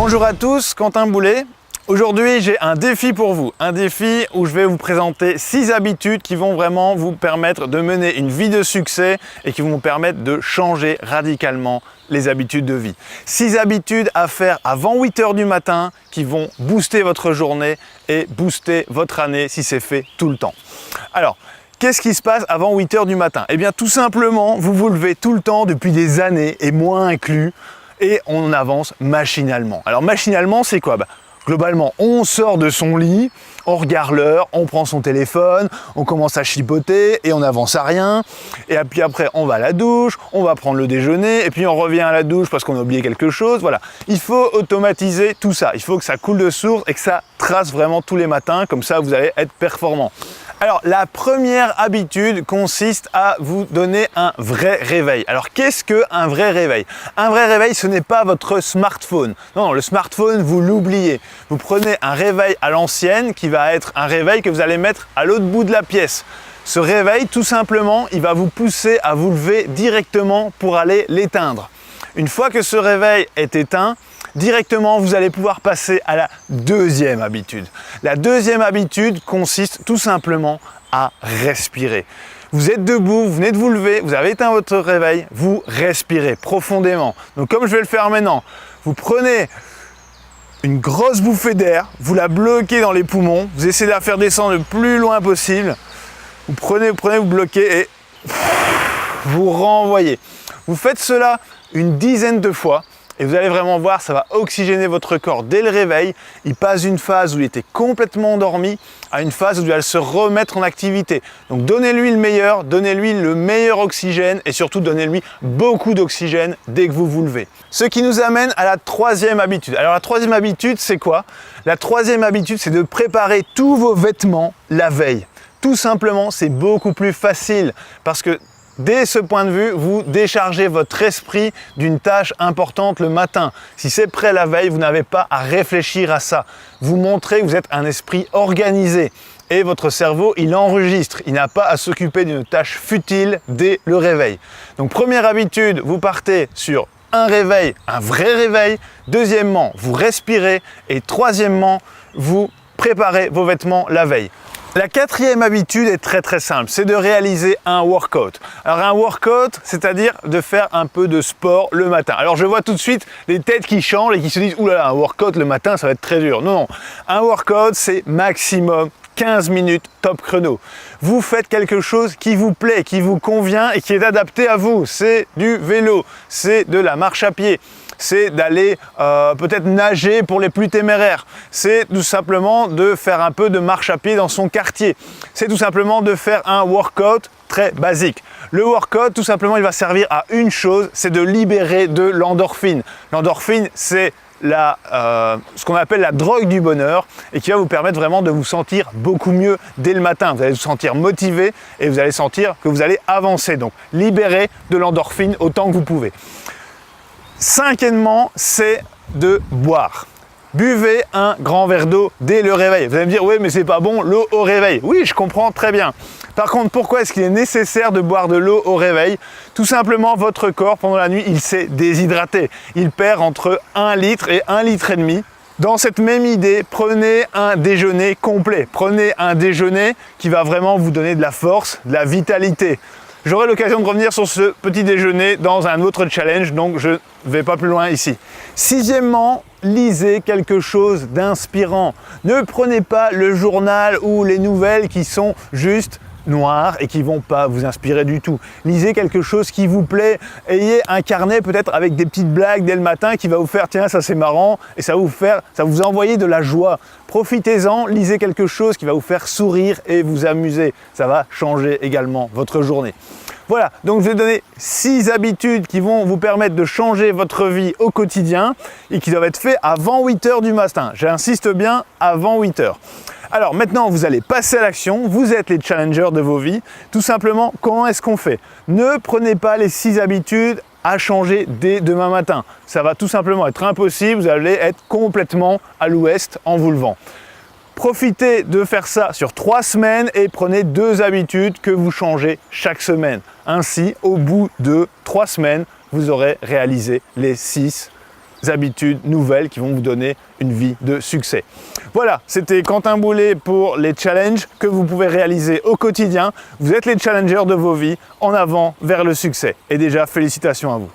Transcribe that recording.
Bonjour à tous, Quentin Boulet. Aujourd'hui, j'ai un défi pour vous. Un défi où je vais vous présenter 6 habitudes qui vont vraiment vous permettre de mener une vie de succès et qui vont vous permettre de changer radicalement les habitudes de vie. 6 habitudes à faire avant 8 h du matin qui vont booster votre journée et booster votre année si c'est fait tout le temps. Alors, qu'est-ce qui se passe avant 8 h du matin? Eh bien, tout simplement, vous vous levez tout le temps depuis des années, et moi inclus, et on avance machinalement. Alors, machinalement, c'est quoi? Globalement, on sort de son lit, on regarde l'heure, on prend son téléphone, on commence à chipoter et on n'avance à rien. Et puis après, on va à la douche, on va prendre le déjeuner et puis on revient à la douche parce qu'on a oublié quelque chose. Voilà, il faut automatiser tout ça. Il faut que ça coule de source et que ça trace vraiment tous les matins. Comme ça, vous allez être performant. Alors, la première habitude consiste à vous donner un vrai réveil. Alors, qu'est-ce qu'un vrai réveil? Un vrai réveil, ce n'est pas votre smartphone. Non, le smartphone, vous l'oubliez. Vous prenez un réveil à l'ancienne qui va être un réveil que vous allez mettre à l'autre bout de la pièce. Ce réveil, tout simplement, il va vous pousser à vous lever directement pour aller l'éteindre. Une fois que ce réveil est éteint, directement, vous allez pouvoir passer à la deuxième habitude. La deuxième habitude consiste tout simplement à respirer. Vous êtes debout, vous venez de vous lever, vous avez éteint votre réveil, vous respirez profondément. Donc comme je vais le faire maintenant, vous prenez une grosse bouffée d'air, vous la bloquez dans les poumons, vous essayez de la faire descendre le plus loin possible. Vous prenez, vous bloquez et vous renvoyez. Vous faites cela une dizaine de fois. Et vous allez vraiment voir, ça va oxygéner votre corps dès le réveil. Il passe d'une phase où il était complètement endormi à une phase où il va se remettre en activité. Donc donnez-lui le meilleur oxygène et surtout donnez-lui beaucoup d'oxygène dès que vous vous levez. Ce qui nous amène à la troisième habitude. Alors la troisième habitude, c'est quoi? La troisième habitude, c'est de préparer tous vos vêtements la veille. Tout simplement, c'est beaucoup plus facile parce que dès ce point de vue, vous déchargez votre esprit d'une tâche importante le matin. Si c'est prêt la veille, vous n'avez pas à réfléchir à ça. Vous montrez que vous êtes un esprit organisé et votre cerveau, il enregistre. Il n'a pas à s'occuper d'une tâche futile dès le réveil. Donc première habitude, vous partez sur un réveil, un vrai réveil. Deuxièmement, vous respirez. Et troisièmement, vous préparez vos vêtements la veille. La quatrième habitude est très simple, c'est de réaliser un workout. Alors un workout, c'est-à-dire de faire un peu de sport le matin. Alors je vois tout de suite les têtes qui changent et qui se disent « Ouh là là, un workout le matin, ça va être très dur ». Non, un workout, c'est maximum 15 minutes top chrono. Vous faites quelque chose qui vous plaît, qui vous convient et qui est adapté à vous. C'est du vélo, c'est de la marche à pied. C'est d'aller peut-être nager pour les plus téméraires. C'est tout simplement de faire un peu de marche à pied dans son quartier. C'est tout simplement de faire un workout très basique. Le workout, tout simplement, il va servir à une chose, c'est de libérer de l'endorphine. L'endorphine, c'est ce qu'on appelle la drogue du bonheur et qui va vous permettre vraiment de vous sentir beaucoup mieux dès le matin. Vous allez vous sentir motivé et vous allez sentir que vous allez avancer. Donc, libérer de l'endorphine autant que vous pouvez. Cinquièmement, c'est de boire. Buvez un grand verre d'eau dès le réveil. Vous allez me dire, oui, mais c'est pas bon, l'eau au réveil. Oui, je comprends très bien. Par contre, pourquoi est-ce qu'il est nécessaire de boire de l'eau au réveil? Tout simplement, votre corps, pendant la nuit, il s'est déshydraté. Il perd entre 1 litre et 1,5 litre. Dans cette même idée, prenez un déjeuner complet. Prenez un déjeuner qui va vraiment vous donner de la force, de la vitalité. J'aurai l'occasion de revenir sur ce petit déjeuner dans un autre challenge, donc je ne vais pas plus loin ici. Sixièmement, lisez quelque chose d'inspirant. Ne prenez pas le journal ou les nouvelles qui sont juste noires et qui ne vont pas vous inspirer du tout. Lisez quelque chose qui vous plaît. Ayez un carnet peut-être avec des petites blagues dès le matin qui va vous faire « tiens, ça c'est marrant » et ça va vous envoyer de la joie. Profitez-en, lisez quelque chose qui va vous faire sourire et vous amuser. Ça va changer également votre journée. Voilà, donc je vais donner 6 habitudes qui vont vous permettre de changer votre vie au quotidien et qui doivent être faites avant 8 h du matin. J'insiste bien, avant 8 h. Alors maintenant, vous allez passer à l'action, vous êtes les challengers de vos vies. Tout simplement, comment est-ce qu'on fait? Ne prenez pas les 6 habitudes à changer dès demain matin. Ça va tout simplement être impossible, vous allez être complètement à l'ouest en vous levant. Profitez de faire ça sur 3 semaines et prenez 2 habitudes que vous changez chaque semaine. Ainsi, au bout de 3 semaines, vous aurez réalisé les 6 habitudes nouvelles qui vont vous donner une vie de succès. Voilà, c'était Quentin Boulet pour les challenges que vous pouvez réaliser au quotidien. Vous êtes les challengers de vos vies, en avant vers le succès. Et déjà, félicitations à vous.